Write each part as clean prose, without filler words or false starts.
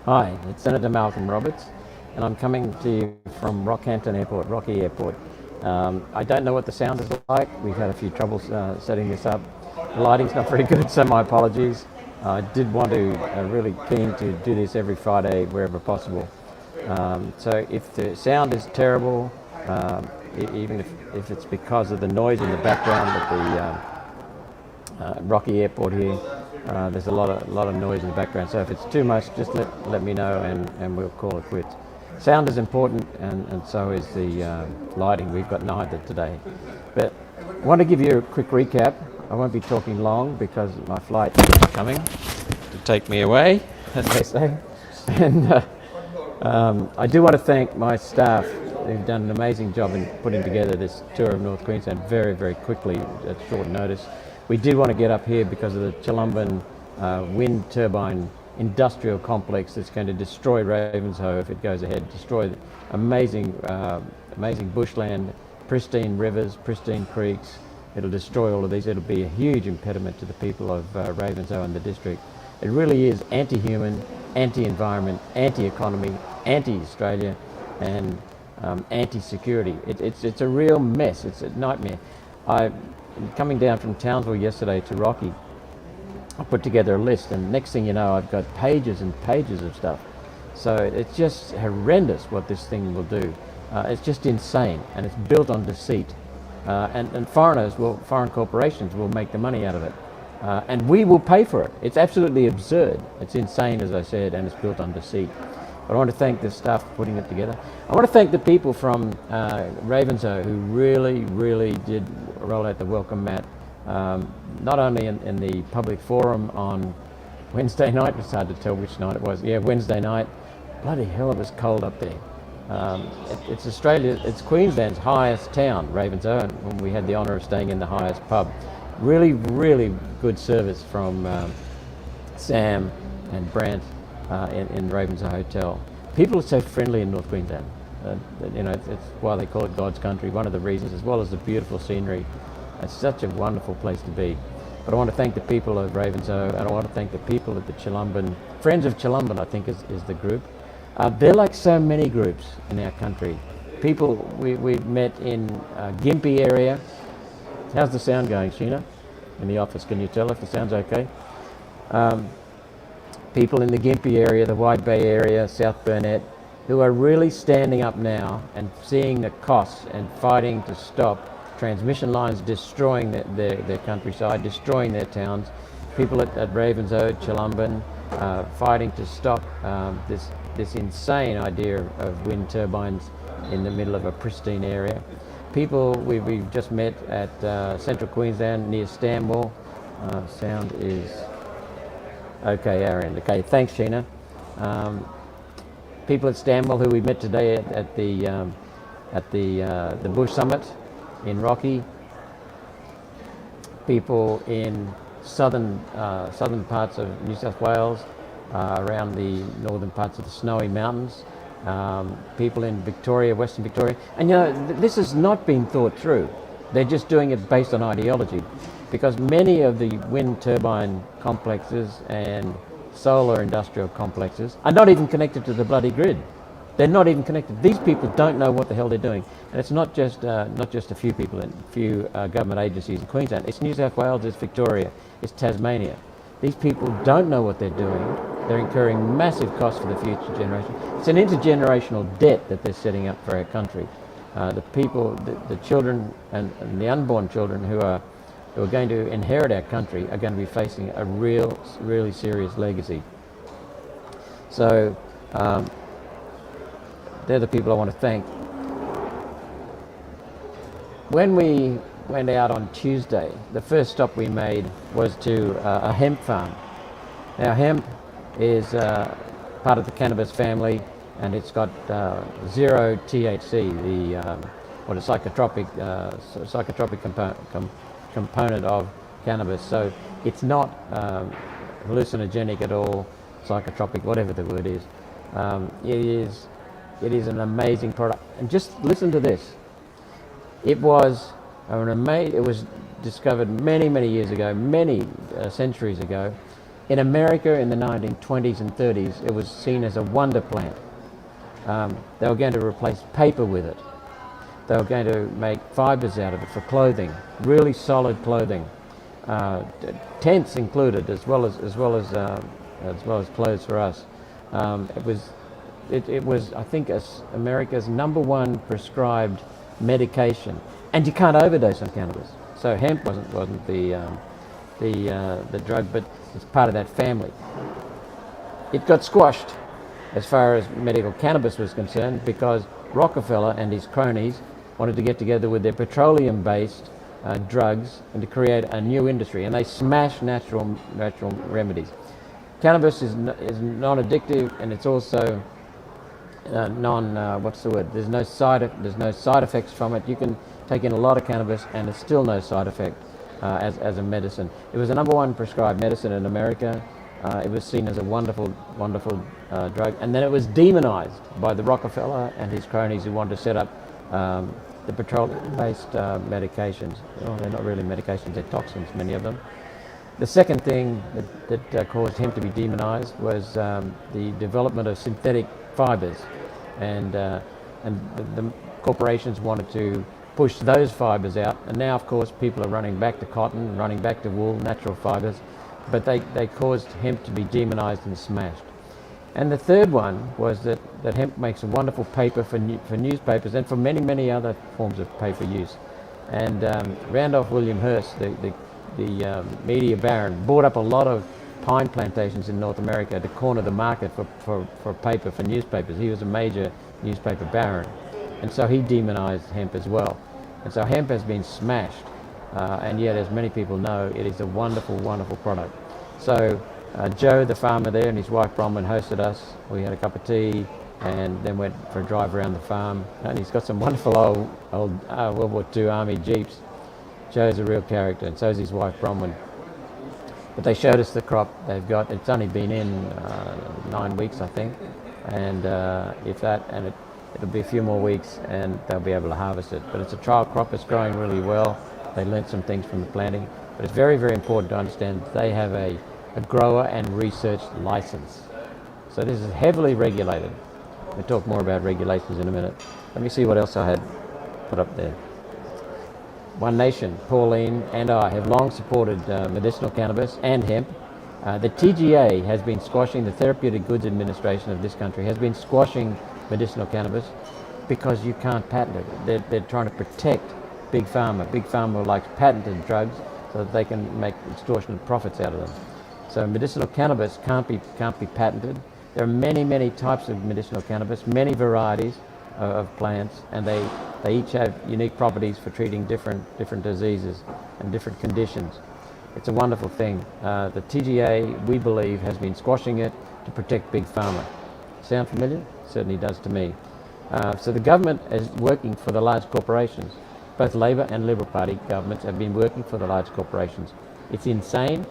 Hi, it's Senator Malcolm Roberts, and I'm coming to you from Rockhampton Airport, Rocky Airport. I don't know what the sound is like. We've had a few troubles setting this up. The lighting's not very good, so my apologies. I did want to, really keen to do this every Friday wherever possible. So if the sound is terrible, even if it's because of the noise in the background at the Rocky Airport here, there's a lot of noise in the background. So if it's too much, just let me know and we'll call it quits. Sound is important, and so is the lighting. We've got neither today. But I want to give you a quick recap. I won't be talking long because my flight is coming to take me away, as they say. And I do want to thank my staff who've done an amazing job in putting together this tour of North Queensland very, very quickly at short notice. We did want to get up here because of the Chilumban wind turbine industrial complex that's going to destroy Ravenshoe if it goes ahead, destroy amazing bushland, pristine rivers, pristine creeks. It'll destroy all of these. It'll be a huge impediment to the people of Ravenshoe and the district. It really is anti-human, anti-environment, anti-economy, anti-Australia, and anti-security. It's a real mess. It's a nightmare. Coming down from Townsville yesterday to Rocky, I put together a list, and next thing you know, I've got pages and pages of stuff. So it's just horrendous what this thing will do. It's just insane, and it's built on deceit. And foreign corporations will make the money out of it. And we will pay for it. It's absolutely absurd. It's insane, as I said, and it's built on deceit. But I want to thank the staff for putting it together. I want to thank the people from Ravenshoe who really, really did roll out the welcome mat. Not only in the public forum on Wednesday night, it's hard to tell which night it was. Yeah, Wednesday night. Bloody hell, it was cold up there. It's Queensland's highest town, Ravenshoe, and we had the honour of staying in the highest pub. Really, really good service from Sam and Brant in Ravenshoe Hotel. People are so friendly in North Queensland. It's why they call it God's country. One of the reasons, as well as the beautiful scenery. It's such a wonderful place to be. But I want to thank the people of Ravenshoe, and I want to thank the people of the Chilumban. Friends of Chilumban, I think, is the group. They're like so many groups in our country. People we've met in Gympie area. How's the sound going, Sheena? In the office, can you tell if the sound's okay? People in the Gympie area, the Wide Bay area, South Burnett, who are really standing up now and seeing the costs and fighting to stop transmission lines destroying their countryside, destroying their towns. People at Ravenshoe, Chilumban, fighting to stop this insane idea of wind turbines in the middle of a pristine area. People we've just met at Central Queensland near Stanwell. Sound is okay, our end. Okay, thanks, Sheena. People at Stanwell who we met today at the Bush Summit in Rocky. People in southern parts of New South Wales, around the northern parts of the Snowy Mountains. People in Victoria, Western Victoria. And this has not been thought through. They're just doing it based on ideology, because many of the wind turbine complexes and solar industrial complexes are not even connected to the bloody grid. They're not even connected. These people don't know what the hell they're doing. And it's not just a few people and a few government agencies in Queensland. It's New South Wales, it's Victoria, it's Tasmania. These people don't know what they're doing. They're incurring massive costs for the future generation. It's an intergenerational debt that they're setting up for our country. The people, the children and the unborn children who are going to inherit our country are going to be facing a really serious legacy. So they're the people I want to thank. When we went out on Tuesday, the first stop we made was to a hemp farm. Now, hemp is part of the cannabis family, and it's got zero THC, the psychotropic component of cannabis. So it's not hallucinogenic at all, psychotropic, whatever the word is. It is an amazing product. And just listen to this. It was discovered many years ago, many centuries ago, In America in the 1920s and 30s, it was seen as a wonder plant. They were going to replace paper with it. They were going to make fibers out of it for clothing, really solid clothing, tents included, as well as clothes for us. It was, I think, America's #1 prescribed medication, and you can't overdose on cannabis. So hemp wasn't the drug, but it's part of that family. It got squashed as far as medical cannabis was concerned because Rockefeller and his cronies wanted to get together with their petroleum-based drugs and to create a new industry, and they smashed natural remedies. Cannabis is non-addictive, and it's also there's no side effects from it. You can take in a lot of cannabis and there's still no side effect as a medicine. It was the #1 prescribed medicine in America. It was seen as a wonderful drug, and then it was demonized by the Rockefeller and his cronies who wanted to set up the petroleum-based medications. Oh, they're not really medications, they're toxins, many of them. The second thing that caused hemp to be demonized was the development of synthetic fibers, and the corporations wanted to push those fibers out, and now of course people are running back to cotton, running back to wool, natural fibers, but they caused hemp to be demonized and smashed. And the third one was that hemp makes a wonderful paper for newspapers and for many other forms of paper use. And Randolph William Hearst, the media baron, bought up a lot of pine plantations in North America to corner the market for paper for newspapers. He was a major newspaper baron, and so he demonized hemp as well. And so hemp has been smashed, and yet, as many people know, it is a wonderful product. So Joe, the farmer there, and his wife Bronwyn hosted us. We had a cup of tea and then went for a drive around the farm. And he's got some wonderful old World War II Army Jeeps. Joe's a real character, and so is his wife Bronwyn. But they showed us the crop they've got. It's only been in 9 weeks, I think, and if that, and it'll be a few more weeks and they'll be able to harvest it. But it's a trial crop. It's growing really well. They learnt some things from the planting, but it's very important to understand they have a grower and research license. So this is heavily regulated. We'll talk more about regulations in a minute. Let me see what else I had put up there. One Nation, Pauline and I have long supported medicinal cannabis and hemp. The TGA has been squashing, the Therapeutic Goods Administration of this country has been squashing medicinal cannabis because you can't patent it. They're trying to protect Big Pharma. Big Pharma likes patented drugs so that they can make extortionate profits out of them. So medicinal cannabis can't be patented. There are many types of medicinal cannabis, many varieties of plants, and they each have unique properties for treating different diseases and different conditions. It's a wonderful thing. The TGA, we believe, has been squashing it to protect Big Pharma. Sound familiar? Certainly does to me. So the government is working for the large corporations. Both Labor and Liberal Party governments have been working for the large corporations. It's insane.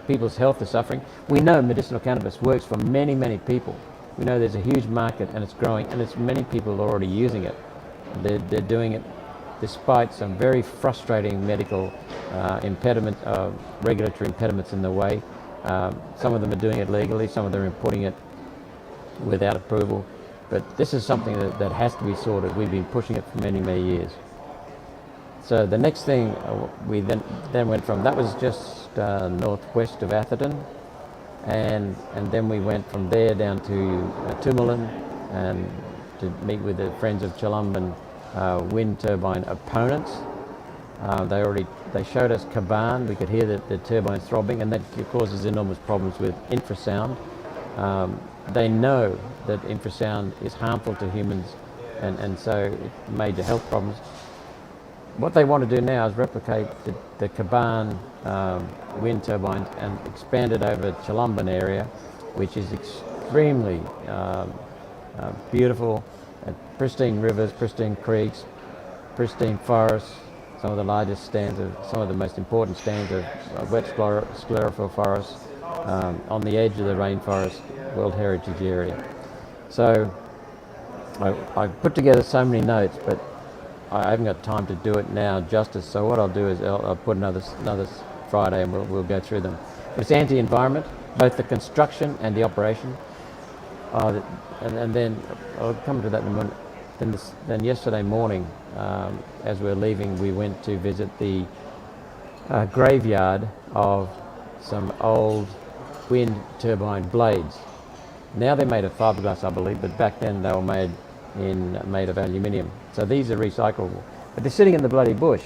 People's health is suffering. We know medicinal cannabis works for many people. We know there's a huge market and it's growing, and it's many people are already using it. They're doing it despite some very frustrating medical impediments, regulatory impediments in the way. Some of them are doing it legally, some of them are importing it without approval. But this is something that has to be sorted. We've been pushing it for many years. So the next thing we then went from, that was just northwest of Atherton, and then we went from there down to Tumalin and to meet with the Friends of Chilumban wind turbine opponents. They showed us Caban. We could hear the turbines throbbing, and that causes enormous problems with infrasound. They know that infrasound is harmful to humans, and so it major health problems. What they want to do now is replicate the Caban wind turbines and expand it over Chilumban area, which is extremely beautiful, pristine rivers, pristine creeks, pristine forests, some of the largest stands of, some of the most important stands of wet sclerophyll forests on the edge of the rainforest World Heritage Area. So I put together so many notes, but I haven't got time to do it now justice. So what I'll do is I'll put another Friday and we'll go through them. It's anti-environment, both the construction and the operation. And then I'll come to that in a minute. Then yesterday morning, as we were leaving, we went to visit the graveyard of some old wind turbine blades. Now they're made of fiberglass, I believe, but back then they were made of aluminium. So these are recyclable. But they're sitting in the bloody bush.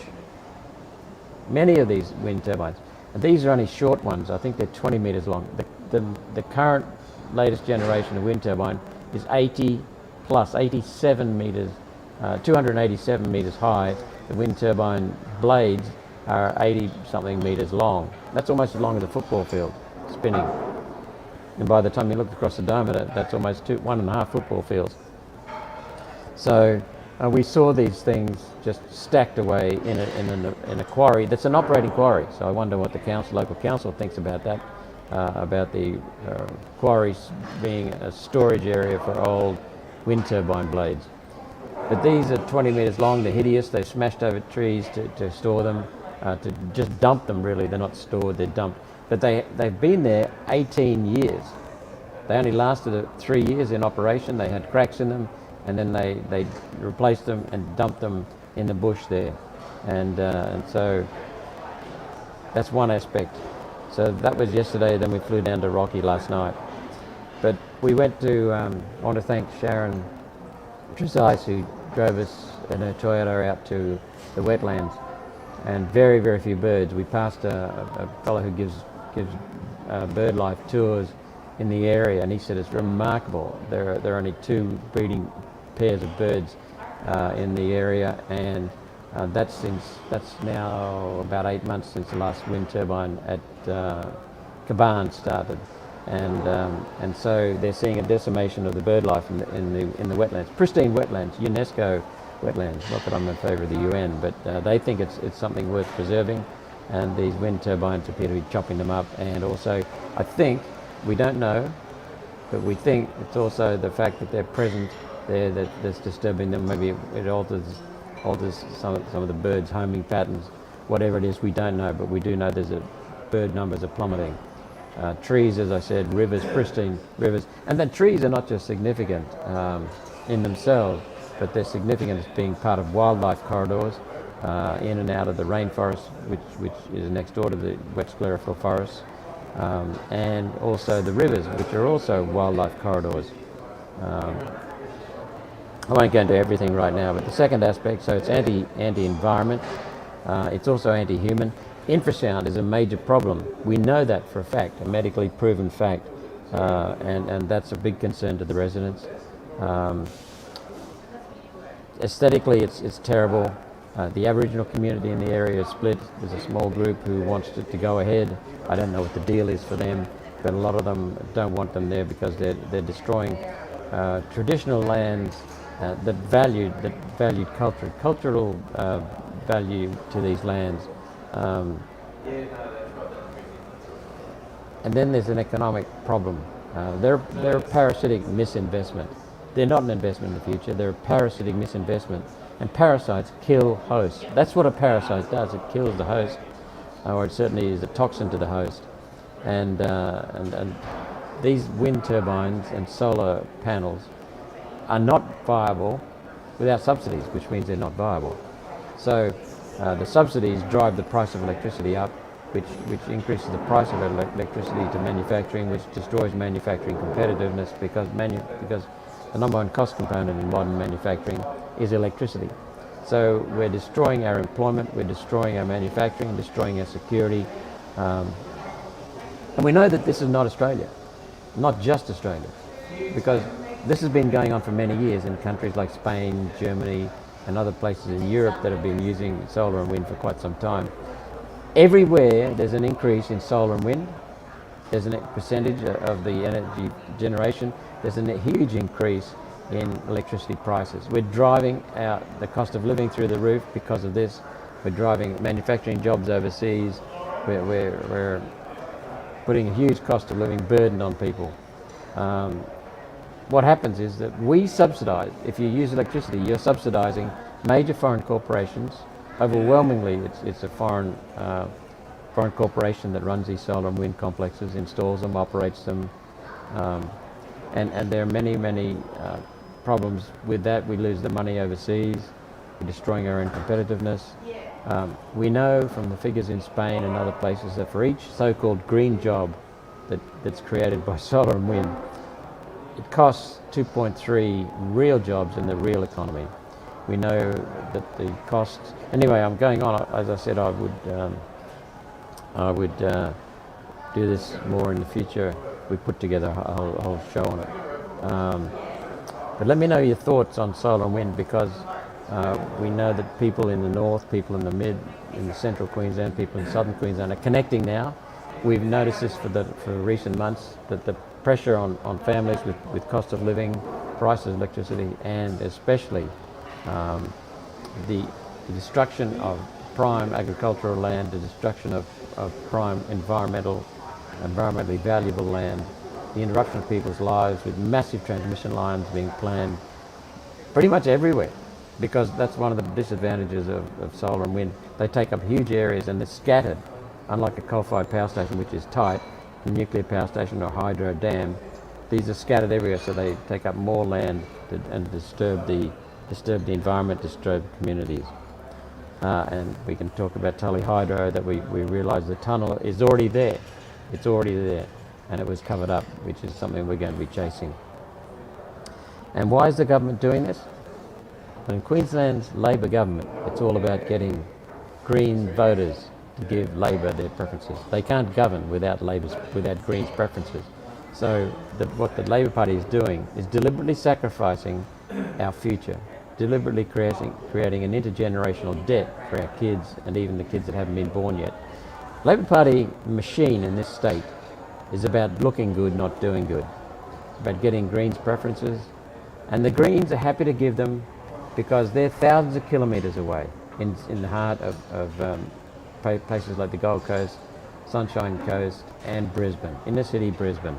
Many of these wind turbines. And these are only short ones. I think they're 20 metres long. The current latest generation of wind turbine is 80 plus, 87 metres, 287 metres high. The wind turbine blades are 80 something metres long. That's almost as long as a football field spinning. And by the time you look across the diameter, that's almost 1.5 football fields. So we saw these things just stacked away in a quarry that's an operating quarry. So I wonder what the local council thinks about that, about the quarries being a storage area for old wind turbine blades. But these are 20 metres long, they're hideous, they've smashed over trees to store them, to just dump them really. They're not stored, they're dumped. But they've been there 18 years. They only lasted 3 years in operation. They had cracks in them, and then they replaced them and dumped them in the bush there. And so that's one aspect. So that was yesterday, then we flew down to Rocky last night. But we went to, I want to thank Sharon Trezise, who drove us in her Toyota out to the wetlands, and very, very few birds. We passed a fellow who gives bird life tours in the area, and he said it's remarkable. There are only 2 breeding pairs of birds in the area, and that's now about 8 months since the last wind turbine at Caban started, and so they're seeing a decimation of the bird life in the wetlands, pristine wetlands, UNESCO wetlands. Not that I'm in favour of the UN, but they think it's something worth preserving, and these wind turbines appear to be chopping them up. And also, I think, we don't know, but we think it's also the fact that they're present there that's disturbing them. Maybe it alters some of the birds' homing patterns. Whatever it is, we don't know, but we do know bird numbers are plummeting. Trees, as I said, rivers, pristine rivers. And the trees are not just significant in themselves, but they're significant as being part of wildlife corridors in and out of the rainforest, which is next door to the wet sclerophyll forests, and also the rivers, which are also wildlife corridors. I won't go into everything right now, but the second aspect, so it's anti-environment, it's also anti-human. Infrasound is a major problem. We know that for a fact, a medically proven fact, and that's a big concern to the residents. Aesthetically, it's terrible. The Aboriginal community in the area is split. There's a small group who wants to go ahead. I don't know what the deal is for them, but a lot of them don't want them there because they're destroying traditional lands that valued cultural value to these lands. And then there's an economic problem. They're a parasitic misinvestment. They're not an investment in the future. They're a parasitic misinvestment. And parasites kill hosts. That's what a parasite does. It kills the host, or it certainly is a toxin to the host. And these wind turbines and solar panels are not viable without subsidies, which means they're not viable. So the subsidies drive the price of electricity up, which increases the price of electricity to manufacturing, which destroys manufacturing competitiveness because the number one cost component in modern manufacturing is electricity. So we're destroying our employment, we're destroying our manufacturing, destroying our security. And we know that this is not Australia, not just Australia, because this has been going on for many years in countries like Spain, Germany, and other places in Europe that have been using solar and wind for quite some time. Everywhere there's an increase in solar and wind, there's a percentage of the energy generation, there's a huge increase in electricity prices. We're driving out the cost of living through the roof because of this. We're driving manufacturing jobs overseas. We're putting a huge cost of living burden on people. What happens is that we subsidise, if you use electricity, you're subsidising major foreign corporations. Overwhelmingly, it's a foreign foreign corporation that runs these solar and wind complexes, installs them, operates them, and there are many problems with that. We lose the money overseas. We're destroying our own competitiveness. We know from the figures in Spain and other places that for each so-called green job that's created by solar and wind, it costs 2.3 real jobs in the real economy. We know that the costs. Anyway, I'm going on. As I said, I would do this more in the future. We put together a whole show on it. But let me know your thoughts on solar and wind, because we know that people in the north, people in the central Queensland, people in southern Queensland are connecting now. We've noticed this for recent months, that the pressure on families with cost of living, prices of electricity, and especially the destruction of prime agricultural land, the destruction of prime environmentally valuable land, the interruption of people's lives with massive transmission lines being planned pretty much everywhere, because that's one of the disadvantages of solar and wind. They take up huge areas and they're scattered, unlike a coal-fired power station, which is tight, a nuclear power station or hydro dam. These are scattered everywhere, so they take up more land and disturb the environment, disturb communities. And we can talk about Tully Hydro, that we realise the tunnel is already there. It's already there, and it was covered up, which is something we're going to be chasing. And why is the government doing this? In Queensland's Labor government, it's all about getting Green voters to give Labor their preferences. They can't govern without Greens' preferences. So what the Labor Party is doing is deliberately sacrificing our future, deliberately creating an intergenerational debt for our kids and even the kids that haven't been born yet. Labor Party machine in this state is about looking good, not doing good. It's about getting Greens' preferences, and the Greens are happy to give them because they're thousands of kilometres away in the heart of places like the Gold Coast, Sunshine Coast, and Brisbane, inner city Brisbane.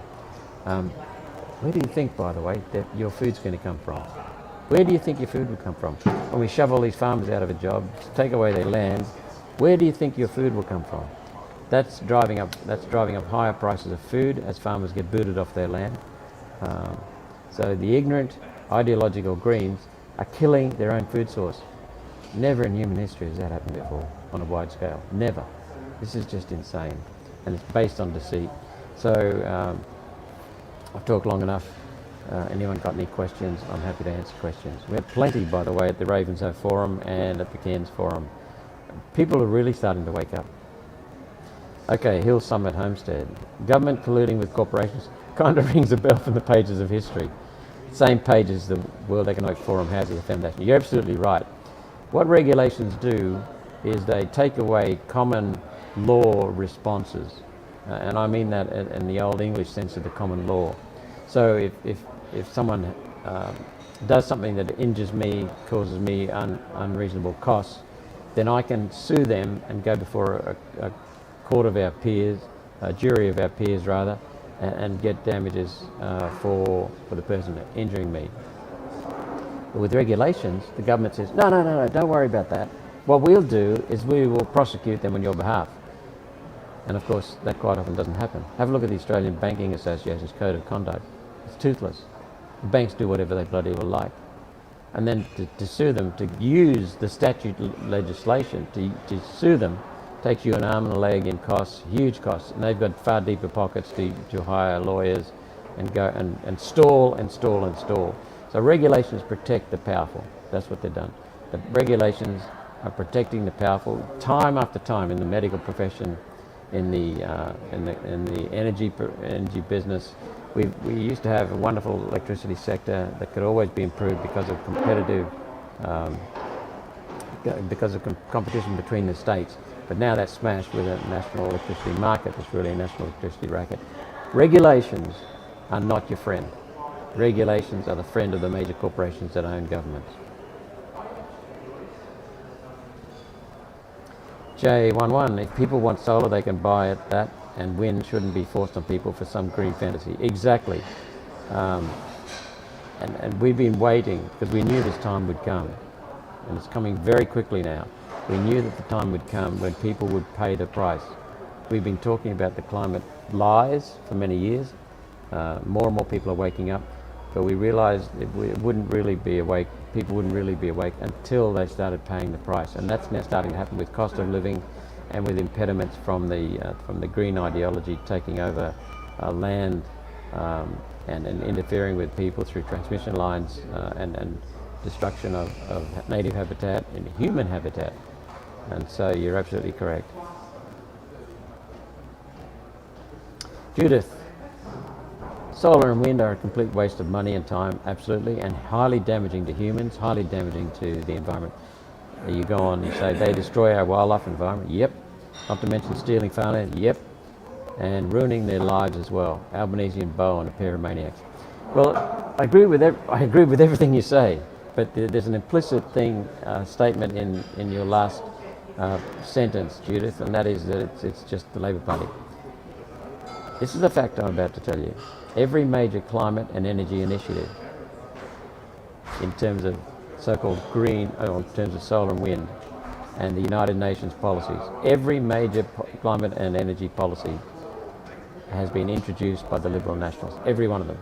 Where do you think, by the way, that your food's going to come from? Where do you think your food will come from? When we shove all these farmers out of a job, take away their land, where do you think your food will come from? That's driving up higher prices of food as farmers get booted off their land. So the ignorant, ideological Greens are killing their own food source. Never in human history has that happened before on a wide scale. Never. This is just insane, and it's based on deceit. So I've talked long enough. Anyone got any questions? I'm happy to answer questions. We had plenty, by the way, at the Ravenshoe Forum and at the Cairns Forum. People are really starting to wake up. Okay, Hill Summit Homestead. Government colluding with corporations kind of rings a bell from the pages of history. Same pages the World Economic Forum has as a foundation. You're absolutely right. What regulations do is they take away common law responses. And I mean that in the old English sense of the common law. So if someone does something that injures me, causes me unreasonable costs, then I can sue them and go before a court of our peers, a jury of our peers rather, and get damages for the person injuring me. But with regulations, the government says, no, don't worry about that. What we'll do is we will prosecute them on your behalf. And of course, that quite often doesn't happen. Have a look at the Australian Banking Association's Code of Conduct. It's toothless. The banks do whatever they bloody well like. And then to sue them, to use the statute legislation to sue them, takes you an arm and a leg in costs, huge costs. And they've got far deeper pockets to hire lawyers and go and stall. So regulations protect the powerful. That's what they've done. The regulations are protecting the powerful time after time in the medical profession, in the energy business. We used to have a wonderful electricity sector that could always be improved because of competition between the states. But now that's smashed with a national electricity market. It's really a national electricity racket. Regulations are not your friend. Regulations are the friend of the major corporations that own governments. J11, if people want solar, they can buy that, and wind shouldn't be forced on people for some green fantasy. Exactly. And we've been waiting because we knew this time would come, and it's coming very quickly now. We knew that the time would come when people would pay the price. We've been talking about the climate lies for many years. More and more people are waking up, but we realised it wouldn't really be awake. People wouldn't really be awake until they started paying the price, and that's now starting to happen with cost of living, and with impediments from the green ideology taking over land and interfering with people through transmission lines and destruction of native habitat and human habitat. And so you're absolutely correct. Judith, solar and wind are a complete waste of money and time, absolutely, and highly damaging to humans, highly damaging to the environment. You go on, you say they destroy our wildlife environment, yep. Not to mention stealing farmland, yep. And ruining their lives as well. Albanese and Bowen, a pair of maniacs. Well, I agree with everything you say, but there's an implicit statement in your last sentence, Judith, and that is that it's just the Labor Party. This is a fact I'm about to tell you. Every major climate and energy initiative, in terms of so-called green, or in terms of solar and wind, and the United Nations policies, every major climate and energy policy has been introduced by the Liberal Nationals, every one of them.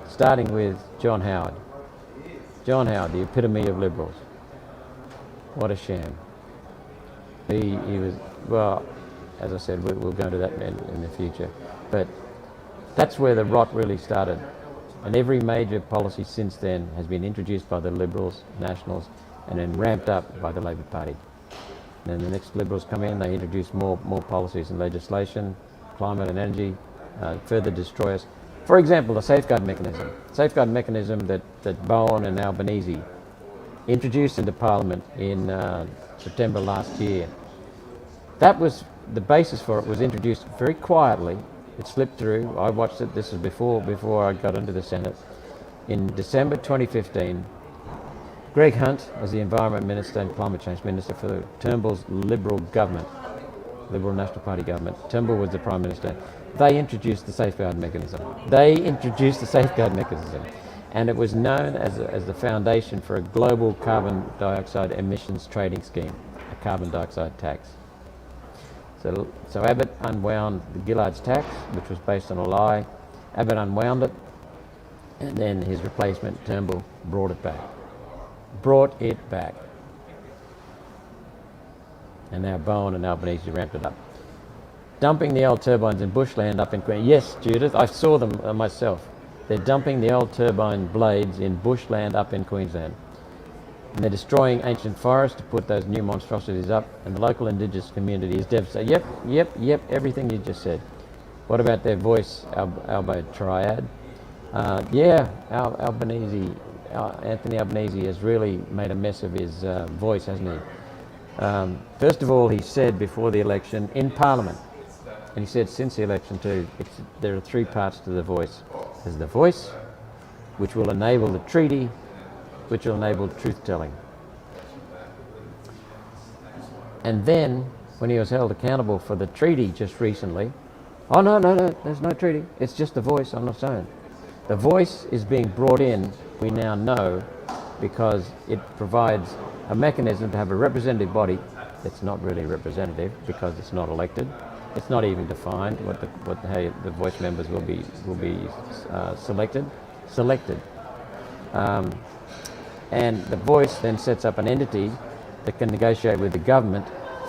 Starting with John Howard. John Howard, the epitome of Liberals. What a sham. He was, well, as I said, we'll go into that in the future. But that's where the rot really started. And every major policy since then has been introduced by the Liberals, Nationals, and then ramped up by the Labor Party. And then the next Liberals come in, they introduce more policies and legislation, climate and energy, further destroy us. For example, the safeguard mechanism. Safeguard mechanism that Bowen and Albanese introduced into Parliament in September last year. That was, the basis for it was introduced very quietly. It slipped through. I watched it, this is before I got into the Senate. In December 2015, Greg Hunt, as the Environment Minister and Climate Change Minister for Turnbull's Liberal government, Liberal National Party government, Turnbull was the Prime Minister, they introduced the safeguard mechanism. And it was known as the foundation for a global carbon dioxide emissions trading scheme, a carbon dioxide tax. So Abbott unwound the Gillard's tax, which was based on a lie. Abbott unwound it, and then his replacement, Turnbull, brought it back. And now Bowen and Albanese ramped it up. Dumping the old turbines in bushland up in Queensland. Yes, Judith, I saw them myself. They're dumping the old turbine blades in bushland up in Queensland. And they're destroying ancient forests to put those new monstrosities up, and the local indigenous community is devastated. Yep, everything you just said. What about their voice, Albo Triad? Albanese, Anthony Albanese has really made a mess of his voice, hasn't he? First of all, he said before the election in Parliament, and he said since the election too, there are three parts to the voice. There's the voice, which will enable the treaty, which will enable truth-telling. And then, when he was held accountable for the treaty just recently, oh no, there's no treaty, it's just the voice on its own. The voice is being brought in, we now know, because it provides a mechanism to have a representative body. It's not really representative because it's not elected. It's not even defined how the voice members will be selected. And the voice then sets up an entity that can negotiate with the government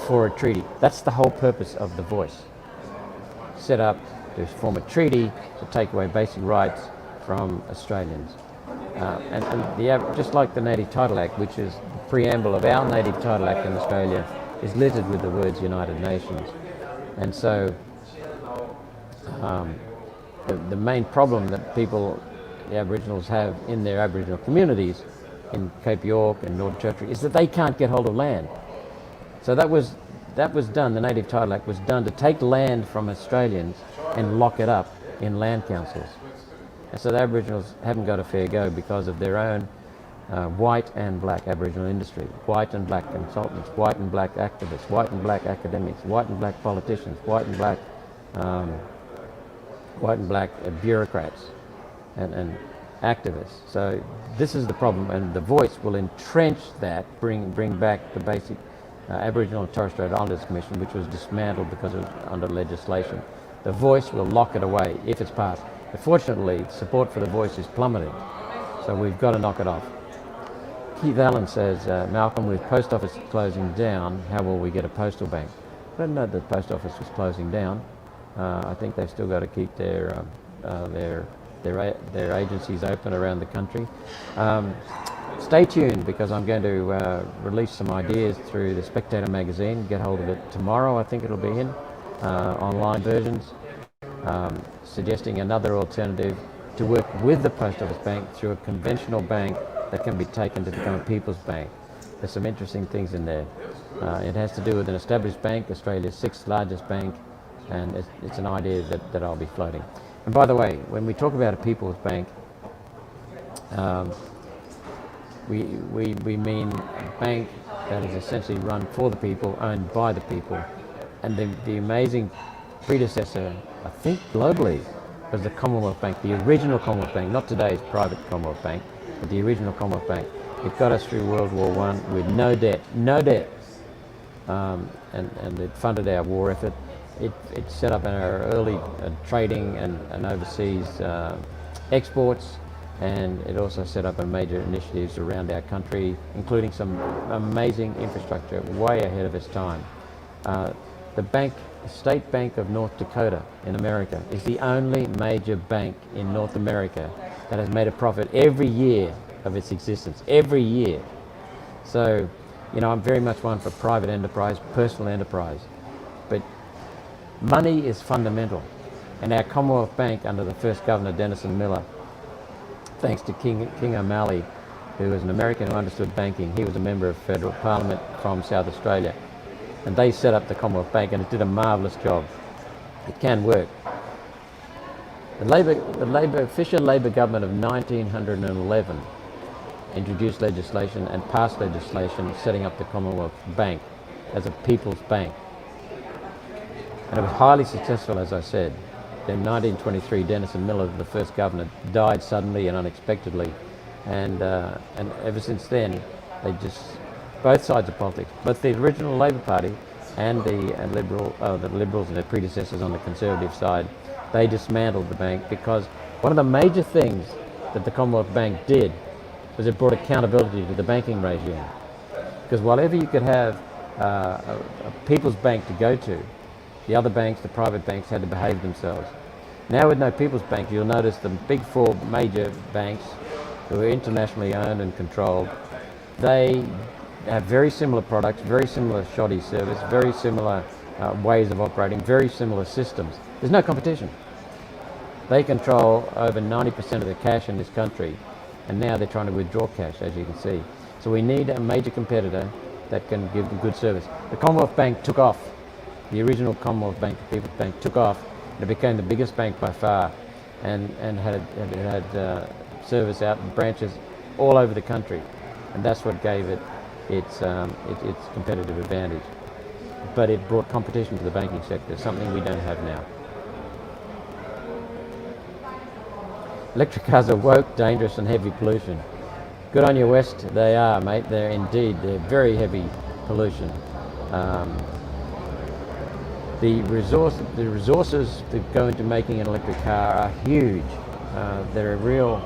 for a treaty. That's the whole purpose of the voice. Set up to form a treaty to take away basic rights from Australians. Just like the Native Title Act, which is the preamble of our Native Title Act in Australia, is littered with the words United Nations. And so the main problem that the Aboriginals have in their Aboriginal communities in Cape York and Northern Territory is that they can't get hold of land. So that was done, the Native Title Act was done to take land from Australians and lock it up in land councils. And so the Aboriginals haven't got a fair go because of their own white and black Aboriginal industry, white and black consultants, white and black activists, white and black academics, white and black politicians, white and black bureaucrats and activists. So this is the problem, and the voice will entrench that, bring back the basic Aboriginal and Torres Strait Islanders Commission, which was dismantled because it was under legislation. The Voice will lock it away if it's passed. But fortunately, support for the Voice is plummeting, so we've got to knock it off. Keith Allen says, Malcolm, with post office closing down, how will we get a postal bank? I didn't know that the post office was closing down. I think they've still got to keep their agencies open around the country. Stay tuned, because I'm going to release some ideas through the Spectator magazine. Get hold of it tomorrow, I think it'll be in online versions, suggesting another alternative to work with the post office bank through a conventional bank that can be taken to become a people's bank. There's some interesting things in there. It has to do with an established bank, Australia's 6th largest bank, and it's an idea that I'll be floating. And by the way, when we talk about a people's bank, we mean a bank that is essentially run for the people, owned by the people. And the amazing predecessor, I think globally, was the Commonwealth Bank, the original Commonwealth Bank, not today's private Commonwealth Bank, but the original Commonwealth Bank. It got us through World War I with no debt, and it funded our war effort. It set up our early trading and overseas exports, and it also set up a major initiatives around our country, including some amazing infrastructure way ahead of its time. The State Bank of North Dakota in America is the only major bank in North America that has made a profit every year of its existence, every year. So, you know, I'm very much one for private enterprise, personal enterprise, but money is fundamental. And our Commonwealth Bank, under the first governor, Denison Miller, thanks to King O'Malley, who was an American who understood banking, he was a member of federal parliament from South Australia, and they set up the Commonwealth Bank, and it did a marvellous job. It can work. The Fisher Labor government of 1911 introduced legislation and passed legislation setting up the Commonwealth Bank as a people's bank. And it was highly successful, as I said. In 1923, Denison Miller, the first governor, died suddenly and unexpectedly. And ever since then, they just, both sides of politics, both the original Labor Party and the Liberals and their predecessors on the Conservative side, they dismantled the bank, because one of the major things that the Commonwealth Bank did was it brought accountability to the banking regime. Because whatever you could have a people's bank to go to, the other banks, the private banks, had to behave themselves. Now with no people's bank, you'll notice the big 4 major banks, who are internationally owned and controlled, they have very similar products, very similar shoddy service, very similar ways of operating, very similar systems. There's no competition. They control over 90% of the cash in this country, and now they're trying to withdraw cash, as you can see. So we need a major competitor that can give good service. The Commonwealth Bank took off. The original Commonwealth Bank, the People's Bank, took off, and it became the biggest bank by far, and had service out in branches all over the country, and that's what gave it its competitive advantage. But it brought competition to the banking sector, something we don't have now. Electric cars are woke, dangerous, and heavy pollution. Good on you, West. They are, mate. They're very heavy pollution. The resources that go into making an electric car are huge. They're a real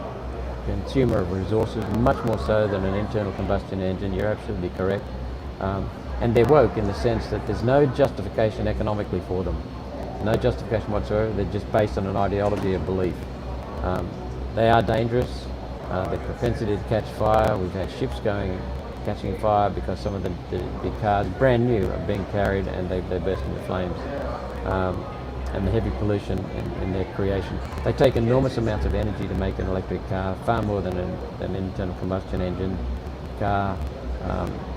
consumer of resources, much more so than an internal combustion engine. You're absolutely correct. And they're woke in the sense that there's no justification economically for them. No justification whatsoever. They're just based on an ideology of belief. They are dangerous. Their propensity to catch fire. We've had ships catching fire because some of the big cars, brand new, are being carried and they burst into flames. And the heavy pollution in their creation. They take enormous amounts of energy to make an electric car, far more than an internal combustion engine car.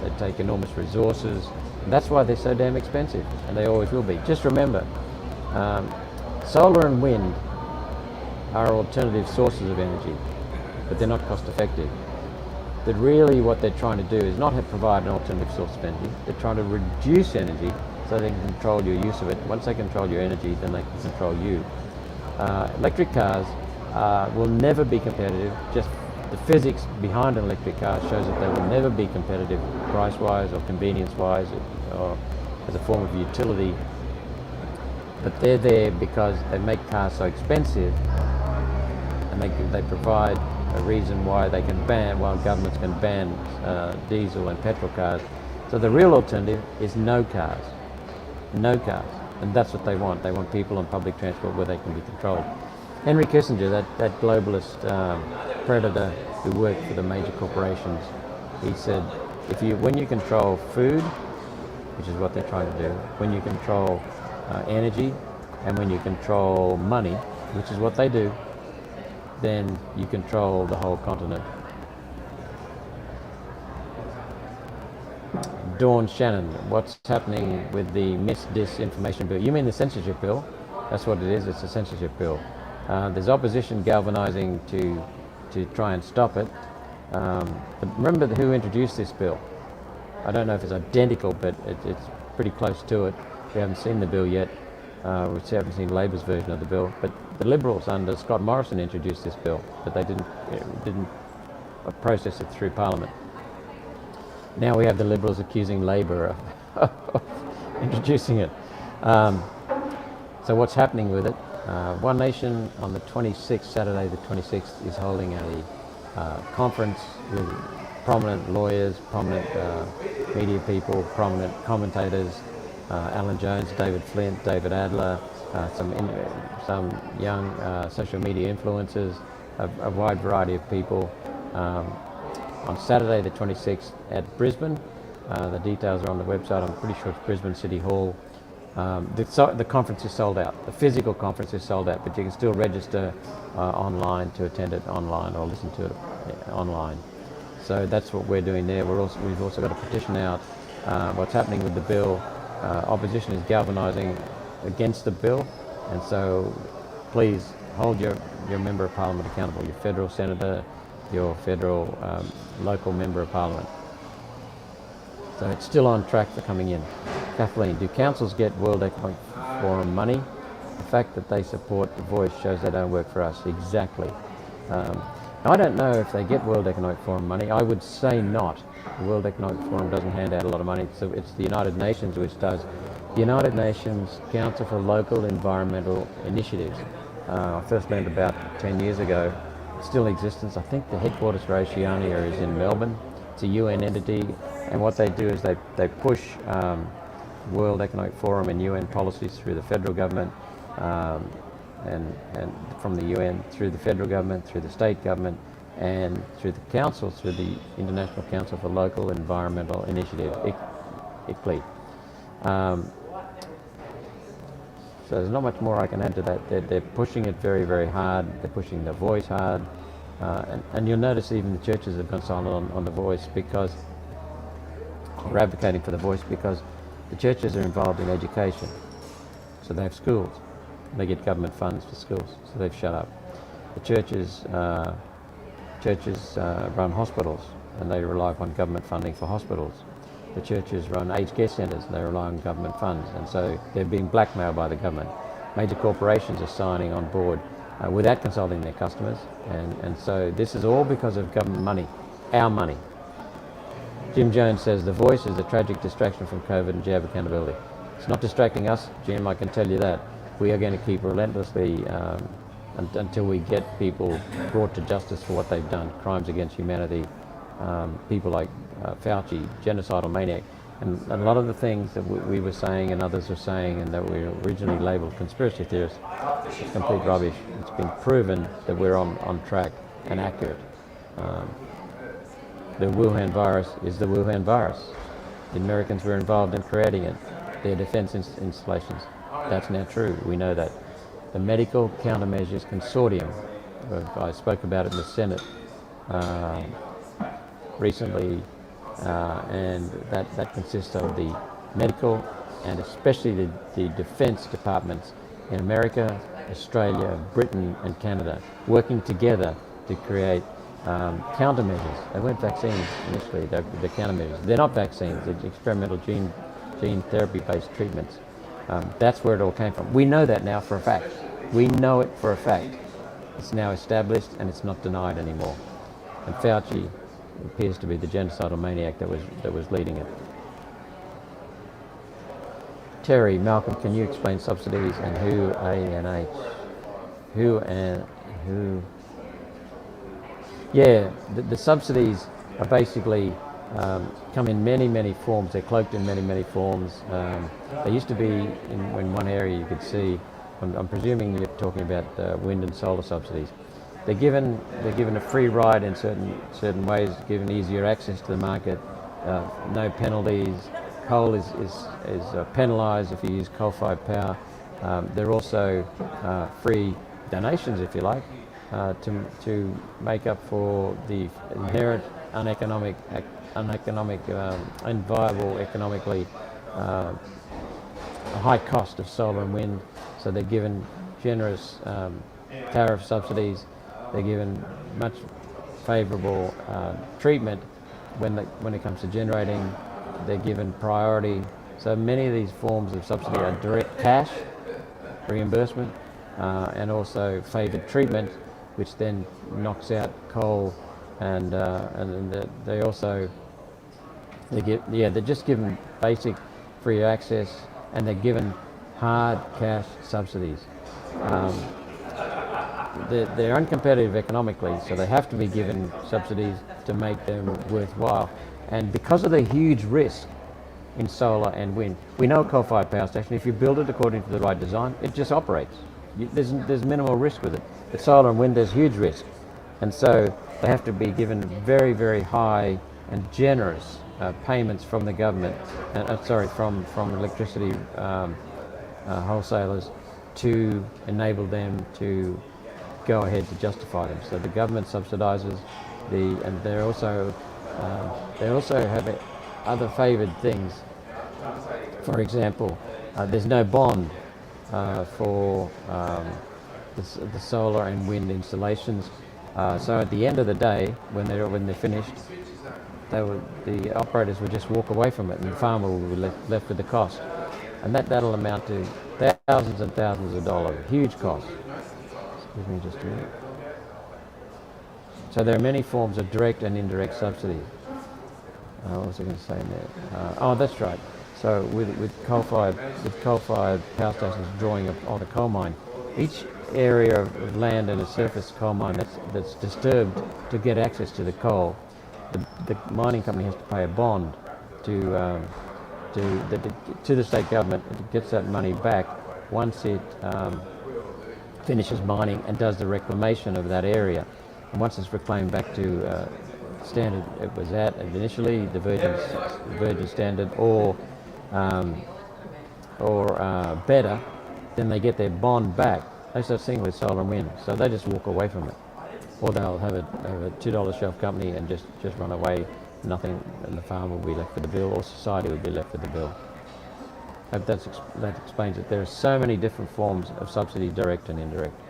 They take enormous resources. And that's why they're so damn expensive, and they always will be. Just remember, solar and wind are alternative sources of energy, but they're not cost effective. That really what they're trying to do is not provide an alternative source of energy. They're trying to reduce energy so they can control your use of it. Once they control your energy, then they can control you. Electric cars will never be competitive, just the physics behind an electric car shows that they will never be competitive price-wise or convenience-wise or as a form of utility. But they're there because they make cars so expensive, and they provide a reason why they can ban, while governments can ban diesel and petrol cars. So the real alternative is no cars. No cars. And that's what they want. They want people on public transport where they can be controlled. Henry Kissinger, that globalist predator who worked for the major corporations, he said, when you control food, which is what they're trying to do, when you control energy, and when you control money, which is what they do, then you control the whole continent. Dawn Shannon, what's happening with the disinformation bill? You mean the censorship bill? That's what it is, it's a censorship bill. There's opposition galvanizing to try and stop it. But remember who introduced this bill? I don't know if it's identical, but it's pretty close to it. We haven't seen the bill yet. We haven't seen Labor's version of the bill. But the Liberals under Scott Morrison introduced this bill, but they didn't process it through Parliament. Now we have the Liberals accusing Labor of introducing it. So what's happening with it? One Nation on the 26th, Saturday the 26th, is holding a conference with prominent lawyers, prominent media people, prominent commentators, Alan Jones, David Flint, David Adler, some young social media influencers, a wide variety of people. On Saturday the 26th at Brisbane. The details are on the website. I'm pretty sure it's Brisbane City Hall. The conference is sold out. The physical conference is sold out, but you can still register online to attend it online or listen to it online. So that's what we're doing there. We've also got a petition out. What's happening with the bill? Opposition is galvanising against the bill, and so please hold your member of parliament accountable, your federal senator, your federal local member of parliament. So it's still on track for coming in. Kathleen, do councils get World Economic Forum money? The fact that they support the voice shows they don't work for us. Exactly. I don't know if they get World Economic Forum money. I would say not. The World Economic Forum doesn't hand out a lot of money. So it's the United Nations which does. The United Nations Council for Local Environmental Initiatives. I first learned about 10 years ago. It's still in existence. I think the headquarters for Oceania is in Melbourne. It's a UN entity, and what they do is they push World Economic Forum and UN policies through the federal government, and from the UN through the federal government, through the state government, and through the council, through the International Council for Local Environmental Initiative, ICLEI. So there's not much more I can add to that. They're pushing it very, very hard. They're pushing the voice hard. And you'll notice even the churches have gone silent on the voice because, or advocating for the voice, because the churches are involved in education. So they have schools. They get government funds for schools, so they've shut up. The churches run hospitals, and they rely upon government funding for hospitals. The churches run aged care centres, and they rely on government funds, and so they're being blackmailed by the government. Major corporations are signing on board without consulting their customers, and so this is all because of government money, our money. Jim Jones says the voice is a tragic distraction from COVID and jab accountability. It's not distracting us, Jim, I can tell you that. We are going to keep relentlessly until we get people brought to justice for what they've done, crimes against humanity, people like Fauci, genocidal maniac, and a lot of the things that we were saying and others were saying and that we were originally labelled conspiracy theorists, it's complete rubbish. It's been proven that we're on track and accurate. The Wuhan virus is the Wuhan virus. The Americans were involved in creating it, their defence installations. That's now true, we know that. The Medical Countermeasures Consortium, I spoke about it in the Senate recently, and that consists of the medical and especially the defence departments in America, Australia, Britain and Canada, working together to create countermeasures. They weren't vaccines initially, they're countermeasures. They're not vaccines, they're experimental gene therapy-based treatments. That's where it all came from. We know that now for a fact. We know it for a fact. It's now established and it's not denied anymore. and Fauci appears to be the genocidal maniac that was leading it. Terry, Malcolm, can you explain subsidies and who A&H? Who and who? Yeah, the subsidies are basically come in many forms. They're cloaked in many forms. They used to be in one area you could see. I'm presuming you're talking about wind and solar subsidies. They're given a free ride in certain ways, given easier access to the market, no penalties. Coal is penalised if you use coal-fired power. There are also free donations, if you like, to make up for the inherent uneconomic and viable economically high cost of solar and wind. So they're given generous tariff subsidies. They're given much favourable treatment when it comes to generating. They're given priority. So many of these forms of subsidy are direct cash reimbursement and also favoured treatment, which then knocks out coal, and they're just given basic free access, and they're given hard cash subsidies. They're uncompetitive economically, so they have to be given subsidies to make them worthwhile. And because of the huge risk in solar and wind, we know a coal-fired power station, if you build it according to the right design, it just operates. There's minimal risk with it. But solar and wind, there's huge risk. And so they have to be given very high and generous payments from the government, from electricity wholesalers to enable them to go ahead to justify them. So the government subsidises and they also have other favoured things. For example, there's no bond for the solar and wind installations. So at the end of the day, when they're finished, the operators would just walk away from it, and the farmer will be left with the cost, and that'll amount to thousands and thousands of dollars, huge costs. Excuse me just a minute. So there are many forms of direct and indirect subsidies. What was I going to say there? That's right. So with coal-fired power stations drawing on a coal mine, each area of land and a surface coal mine that's disturbed to get access to the coal, the mining company has to pay a bond to the state government. It gets that money back once it finishes mining and does the reclamation of that area. And once it's reclaimed back to standard it was at initially, the virgin standard, or better, then they get their bond back. No such thing with solar and wind, so they just walk away from it, or they'll have a $2 shelf company and just run away, nothing, and the farmer will be left with the bill, or society will be left with the bill. Hope that explains it. There are so many different forms of subsidy, direct and indirect.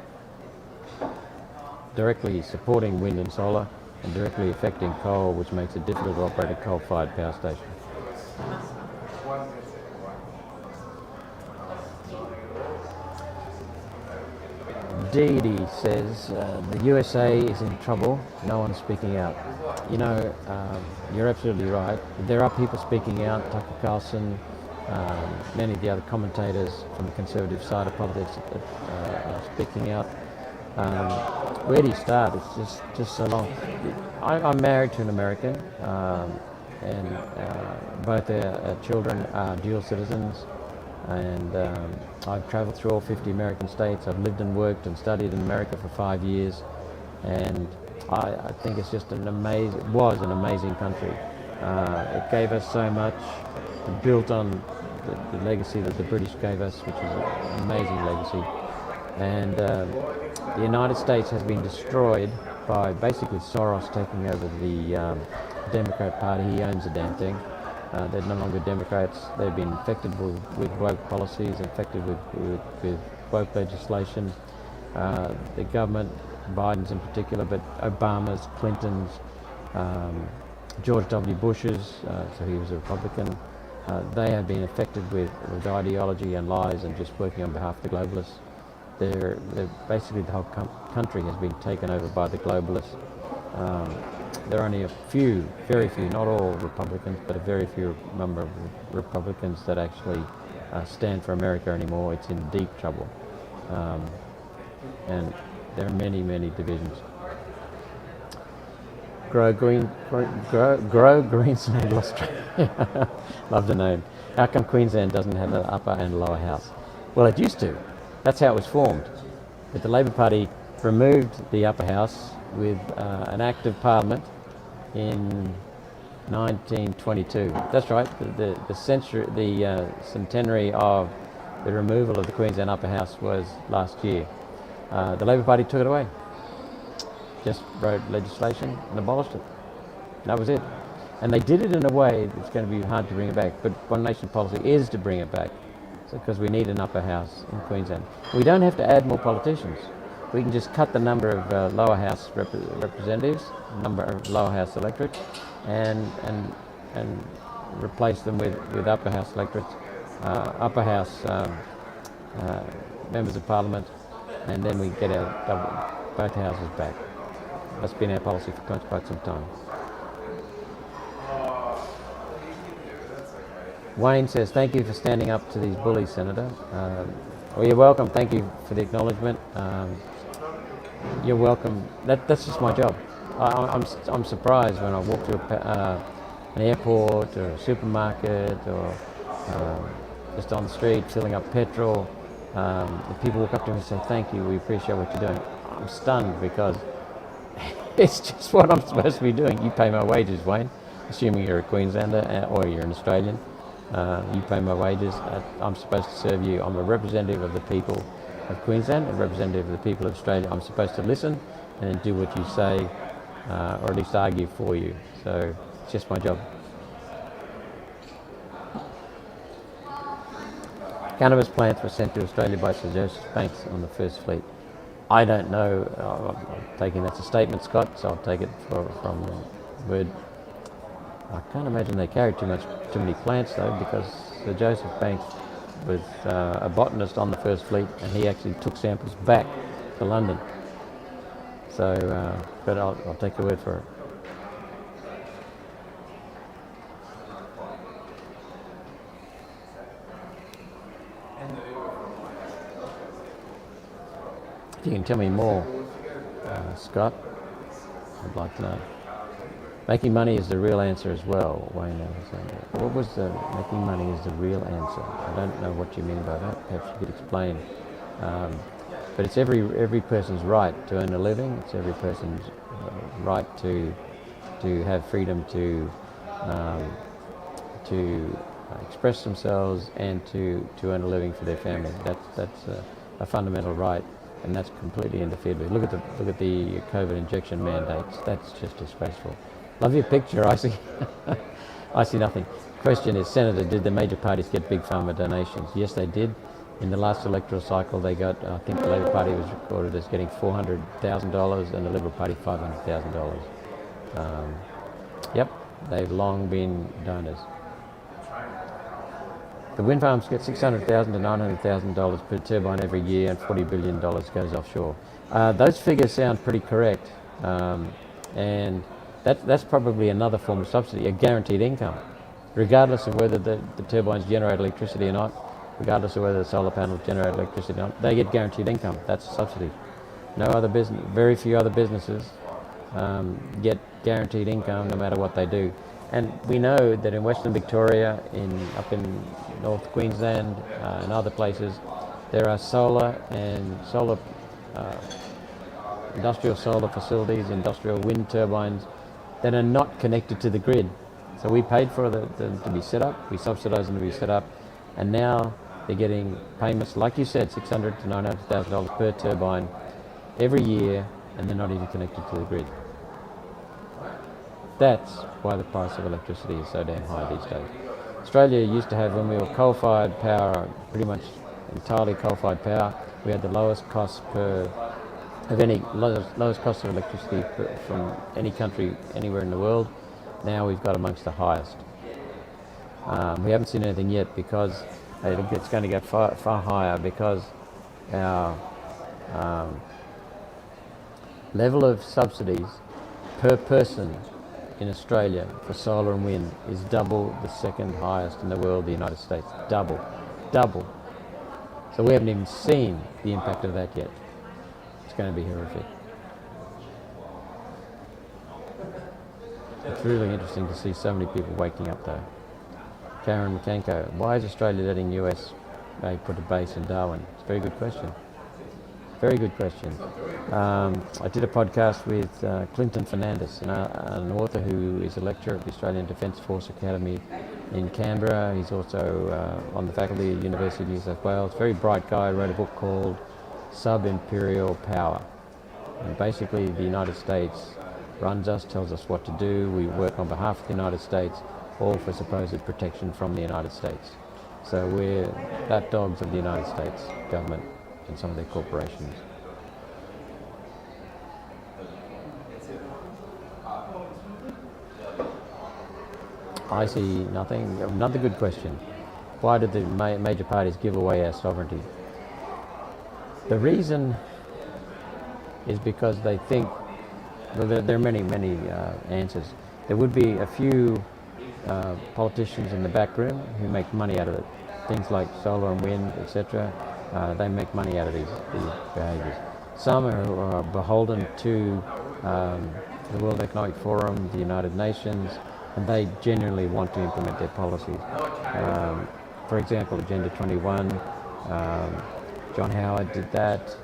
Directly supporting wind and solar, and directly affecting coal, which makes it difficult to operate a coal-fired power station. Dee Dee says, the USA is in trouble, no one's speaking out. You know, you're absolutely right. There are people speaking out. Tucker Carlson, many of the other commentators from the conservative side of politics are speaking out. Where do you start? It's just so long. I'm married to an American, and both our children are dual citizens, and I've travelled through all 50 American states. I've lived and worked and studied in America for 5 years, and I think it's just an amazing country. It gave us so much, built on the legacy that the British gave us, which is an amazing legacy. And the United States has been destroyed by basically Soros taking over the Democrat Party. He owns the damn thing. They're no longer Democrats. They've been infected with woke policies, infected with woke legislation. The government, Biden's in particular, but Obama's, Clinton's, George W. Bush's, so he was a Republican. They have been affected with ideology and lies and just working on behalf of the globalists. They're basically, the whole country has been taken over by the globalists. there are only a few, very few, not all Republicans, but a very few number of Republicans that actually stand for America anymore. It's in deep trouble. And there are many, many divisions. Grow Queensland, Australia. Love the name. How come Queensland doesn't have an upper and lower house? Well, it used to. That's how it was formed. But the Labor Party removed the upper house with an act of Parliament in 1922. That's right. The centenary of the removal of the Queensland upper house was last year. The Labor Party took it away. Just wrote legislation and abolished it. That was it. And they did it in a way that's going to be hard to bring it back. But One Nation policy is to bring it back, because we need an upper house in Queensland. We don't have to add more politicians. We can just cut the number of lower house representatives, number of lower house electorates, and replace them with upper house electorates, upper house members of Parliament, and then we get both houses back. That's been our policy for quite some time. Wayne says, thank you for standing up to these bullies, Senator. Well, you're welcome. Thank you for the acknowledgement. You're welcome. That's just my job. I'm surprised when I walk to an airport or a supermarket or just on the street filling up petrol. The people walk up to me and say, thank you, we appreciate what you're doing. I'm stunned because it's just what I'm supposed to be doing. You pay my wages, Wayne, assuming you're a Queenslander or you're an Australian. You pay my wages. I'm supposed to serve you. I'm a representative of the people of Queensland, a representative of the people of Australia. I'm supposed to listen and then do what you say, or at least argue for you. So it's just my job. Cannabis plants were sent to Australia by Sir Joseph Banks on the first fleet. I don't know. I'm taking that's a statement, Scott, so I'll take it from word. I can't imagine they carried too many plants though, because Sir Joseph Banks was a botanist on the first fleet, and he actually took samples back to London. So, but I'll take your word for it. If you can tell me more, Scott, I'd like to know. Making money is the real answer as well, Wayne. What was the making money is the real answer? I don't know what you mean by that. Perhaps you could explain. But it's every person's right to earn a living. It's every person's right to have freedom to express themselves and to earn a living for their family. That's a fundamental right, and that's completely interfered with. Look at the COVID injection mandates. That's just disgraceful. Love your picture. I see. I see nothing. Question is, Senator, did the major parties get big pharma donations? Yes, they did. In the last electoral cycle, they got. I think the Labor Party was recorded as getting $400,000, and the Liberal Party $500,000. Yep, they've long been donors. The wind farms get $600,000 to $900,000 per turbine every year, and $40 billion goes offshore. Those figures sound pretty correct, and that's probably another form of subsidy, a guaranteed income, regardless of whether the turbines generate electricity or not, regardless of whether the solar panels generate electricity or not. They get guaranteed income. That's a subsidy. No other business, very few other businesses get guaranteed income no matter what they do. And we know that in Western Victoria, up in North Queensland, and other places, there are industrial solar facilities, industrial wind turbines that are not connected to the grid. So we paid for them to be set up, we subsidised them to be set up, and now they're getting payments, like you said, $600,000 to $900,000 per turbine every year, and they're not even connected to the grid. That's why the price of electricity is so damn high these days. Australia used to have, when we were coal-fired power, pretty much entirely coal-fired power, we had the lowest cost lowest cost of electricity from any country anywhere in the world. Now we've got amongst the highest. We haven't seen anything yet because it's going to get far higher, because our level of subsidies per person in Australia for solar and wind is double the second highest in the world, the United States. Double. So we haven't even seen the impact of that yet. It's going to be horrific. It's really interesting to see so many people waking up though. Karen McKenko, why is Australia letting US put a base in Darwin? It's a very good question. Very good question. I did a podcast with Clinton Fernandez, an author who is a lecturer at the Australian Defence Force Academy in Canberra. He's also on the faculty at University of New South Wales. Very bright guy, wrote a book called Sub-Imperial Power. And basically the United States runs us, tells us what to do. We work on behalf of the United States, all for supposed protection from the United States. So we're lapdogs of the United States government and some of their corporations. I see nothing. Another good question. Why did the major parties give away our sovereignty? The reason is because they think, well, there are many answers. There would be a few politicians in the back room who make money out of it. Things like solar and wind, etc. They make money out of these behaviours. Some are beholden to the World Economic Forum, the United Nations, and they genuinely want to implement their policies. For example, Agenda 21, John Howard did that.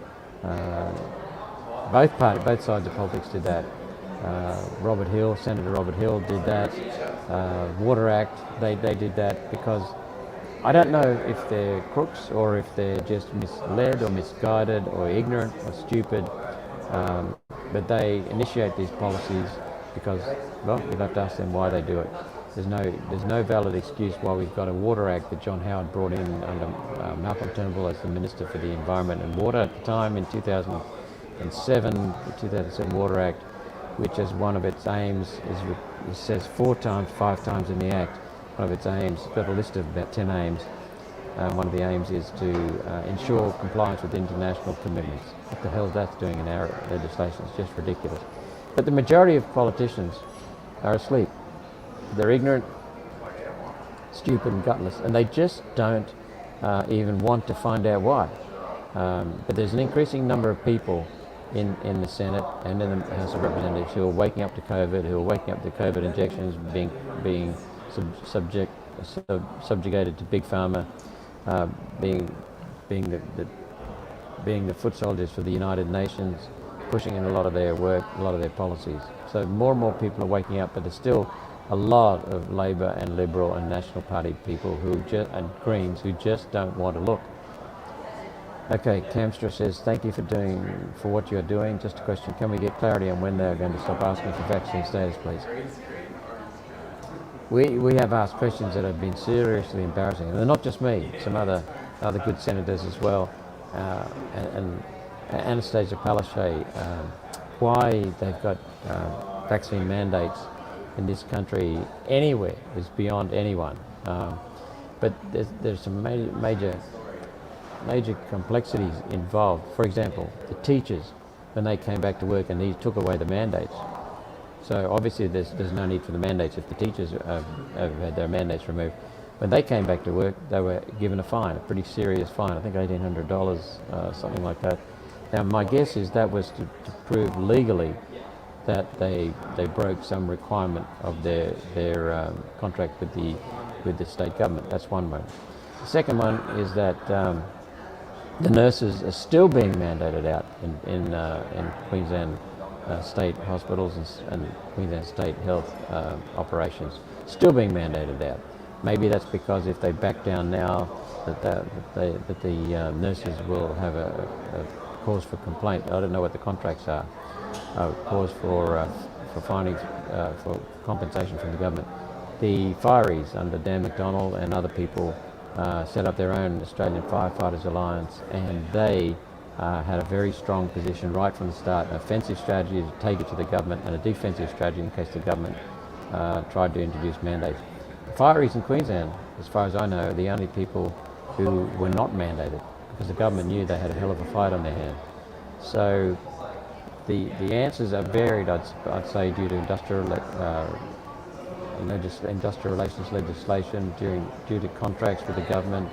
Both sides of politics did that. Senator Robert Hill did that. Water Act, they did that because I don't know if they're crooks or if they're just misled or misguided or ignorant or stupid, but they initiate these policies because, well, you'll have to ask them why they do it. There's no valid excuse why we've got a Water Act that John Howard brought in under Malcolm Turnbull as the Minister for the Environment and Water at the time in 2007, the 2007 Water Act, which as one of its aims it says 5 times in the Act, one of its aims, it's got a list of about 10 aims. One of the aims is to ensure compliance with international commitments. What the hell is that doing in our legislation? It's just ridiculous. But the majority of politicians are asleep. They're ignorant, stupid and gutless, and they just don't even want to find out why. But there's an increasing number of people in the Senate and in the House of Representatives who are waking up to COVID, who are waking up to COVID injections, being subjugated to big pharma, being the foot soldiers for the United Nations, pushing in a lot of their work, a lot of their policies. So more and more people are waking up, but there's still a lot of Labor and Liberal and National Party people and Greens who just don't want to look. Okay, Camstra says, thank you for what you're doing. Just a question, can we get clarity on when they're going to stop asking for vaccine status, please? We have asked questions that have been seriously embarrassing, and they're not just me, some other good senators as well, and Anastasia Palaszczuk, why they've got vaccine mandates in this country anywhere is beyond anyone. But there's some major complexities involved. For example, the teachers, when they came back to work and he took away the mandates. So obviously there's no need for the mandates if the teachers have had their mandates removed. When they came back to work, they were given a fine, a pretty serious fine, I think $1,800, something like that. Now my guess is that was to prove legally that they broke some requirement of their contract with the state government. That's one way. The second one is that the nurses are still being mandated out in Queensland state hospitals and Queensland state health operations, still being mandated out. Maybe that's because if they back down now, that the nurses will have a cause for complaint. I don't know what the contracts are. Cause for findings for compensation from the government. The fireys under Dan McDonald and other people set up their own Australian Firefighters Alliance, and they had a very strong position right from the start, an offensive strategy to take it to the government and a defensive strategy in case the government tried to introduce mandates. The fireys in Queensland, as far as I know, are the only people who were not mandated because the government knew they had a hell of a fight on their hands. So The answers are varied, I'd say, due to industrial relations legislation, due to contracts with the government,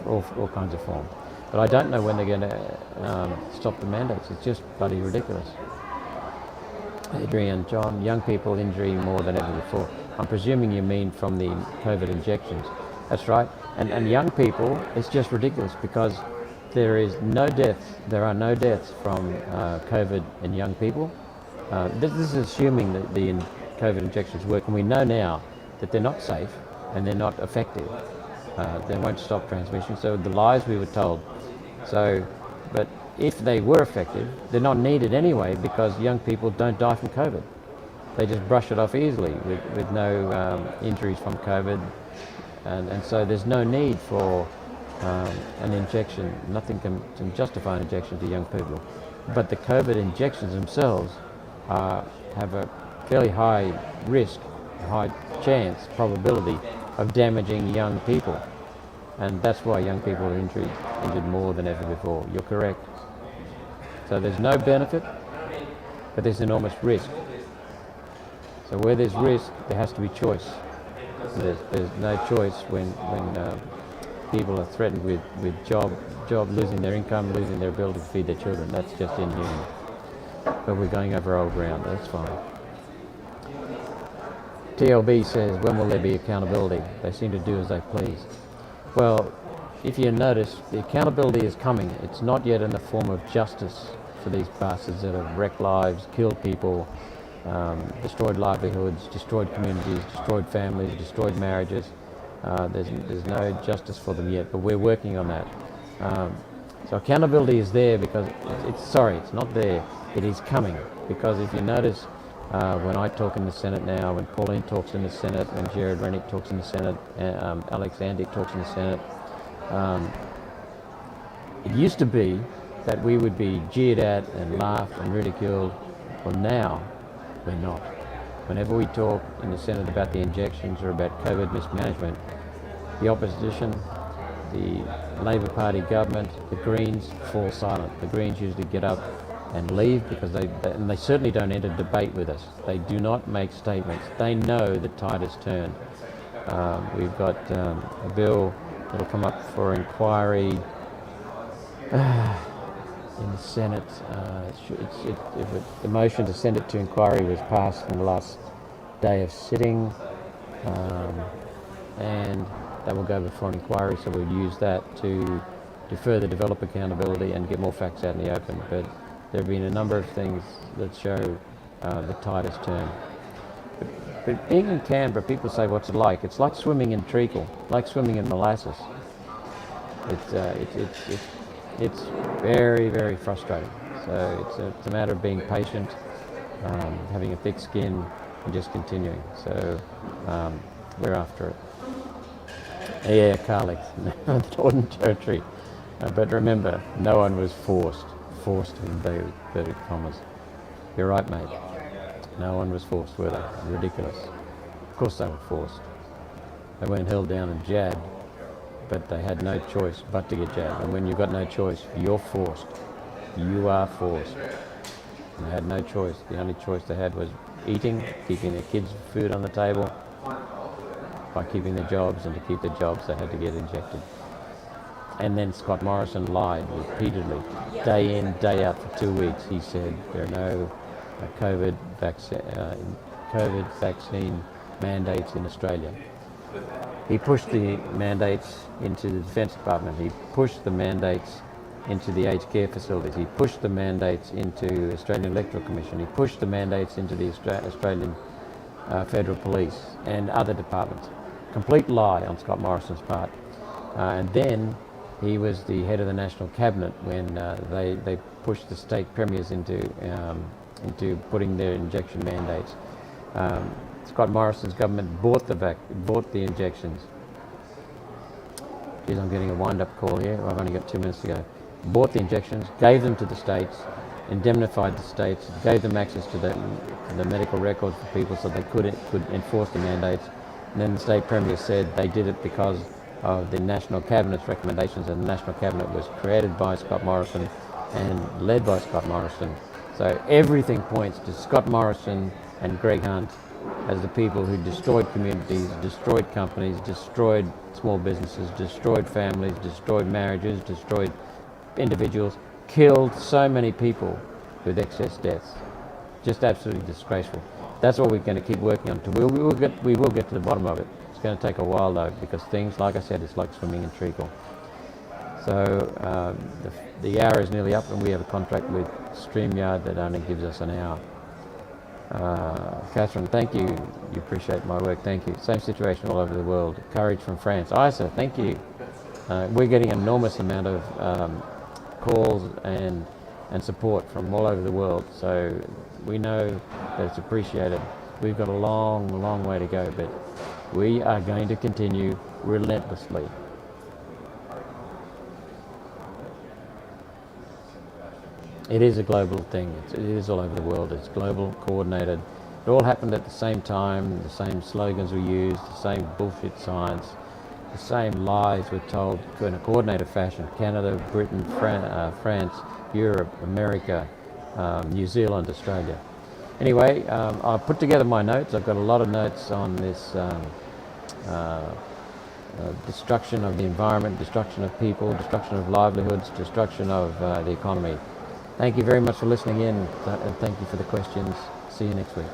all kinds of forms. But I don't know when they're going to stop the mandates. It's just bloody ridiculous. Adrian, John, young people injury more than ever before. I'm presuming you mean from the COVID injections. That's right. And young people, it's just ridiculous because there are no deaths from COVID in young people. This is assuming that the COVID injections work, and we know now that they're not safe and they're not effective. They won't stop transmission, so the lies we were told. But if they were effective, they're not needed anyway because young people don't die from COVID. They just brush it off easily with no injuries from COVID, and so there's no need for an injection. Nothing can justify an injection to young people. But the COVID injections themselves have a fairly high risk, high chance, probability of damaging young people. And that's why young people are injured more than ever before. You're correct. So there's no benefit, but there's enormous risk. So where there's risk, there has to be choice. There's no choice when people are threatened with job, losing their income, losing their ability to feed their children. That's just inhuman. But we're going over old ground. That's fine. TLB says, when will there be accountability? They seem to do as they please. Well, if you notice, the accountability is coming. It's not yet in the form of justice for these bastards that have wrecked lives, killed people, destroyed livelihoods, destroyed communities, destroyed families, destroyed marriages. There's no justice for them yet, but we're working on that. So accountability is there because it's not there. It is coming, because if you notice, when I talk in the Senate now, when Pauline talks in the Senate, when Jared Rennick talks in the Senate, Alex Andy talks in the Senate, it used to be that we would be jeered at and laughed and ridiculed. Well, now we're not. Whenever we talk in the Senate about the injections or about COVID mismanagement, the opposition, the Labor Party government, the Greens fall silent. The Greens usually get up and leave because they certainly don't enter debate with us. They do not make statements. They know the tide has turned. We've got a bill that'll come up for inquiry in the Senate. The motion to send it to inquiry was passed in the last day of sitting, and that will go before an inquiry, so we'll use that to further develop accountability and get more facts out in the open. But there have been a number of things that show the tide has turned. But being in Canberra, people say, what's it like? It's like swimming in treacle, like swimming in molasses. It's very, very frustrating. So it's a matter of being patient, having a thick skin, and just continuing. So we're after it. Yeah, Carlick, Northern Territory. But remember, no one was forced in inverted commas. You're right, mate. No one was forced, were they? Ridiculous. Of course they were forced. They weren't held down and jabbed, but they had no choice but to get jabbed. And when you've got no choice, you're forced. You are forced. And they had no choice. The only choice they had was eating, keeping their kids' food on the table, by keeping their jobs, and to keep their jobs they had to get injected. And then Scott Morrison lied repeatedly, day in, day out for 2 weeks. He said there are no COVID vaccine mandates in Australia. He pushed the mandates into the Defence Department. He pushed the mandates into the aged care facilities. He pushed the mandates into Australian Electoral Commission. He pushed the mandates into the Australian Federal Police and other departments. Complete lie on Scott Morrison's part. And then he was the head of the National Cabinet when they pushed the state premiers into putting their injection mandates. Scott Morrison's government bought the injections. Geez, I'm getting a wind-up call here. I've only got 2 minutes to go. Bought the injections, gave them to the states, indemnified the states, gave them access to the medical records for people so they could enforce the mandates. And then the state premier said they did it because of the National Cabinet's recommendations, and the National Cabinet was created by Scott Morrison and led by Scott Morrison. So everything points to Scott Morrison and Greg Hunt as the people who destroyed communities, destroyed companies, destroyed small businesses, destroyed families, destroyed marriages, destroyed individuals, killed so many people with excess deaths. Just absolutely disgraceful. That's what we're going to keep working on. We will get to the bottom of it. It's going to take a while though, because things, like I said, it's like swimming in treacle. So the hour is nearly up, and we have a contract with StreamYard that only gives us an hour. Catherine, thank you. You appreciate my work. Thank you. Same situation all over the world. Courage from France. Isa, thank you. We're getting an enormous amount of calls and support from all over the world. So we know that it's appreciated. We've got a long, long way to go, but we are going to continue relentlessly. It is a global thing. It is all over the world. It's global, coordinated. It all happened at the same time. The same slogans were used, the same bullshit science, the same lies were told in a coordinated fashion. Canada, Britain, France, Europe, America, New Zealand, Australia. Anyway, I've put together my notes. I've got a lot of notes on this destruction of the environment, destruction of people, destruction of livelihoods, destruction of the economy. Thank you very much for listening in, and thank you for the questions. See you next week.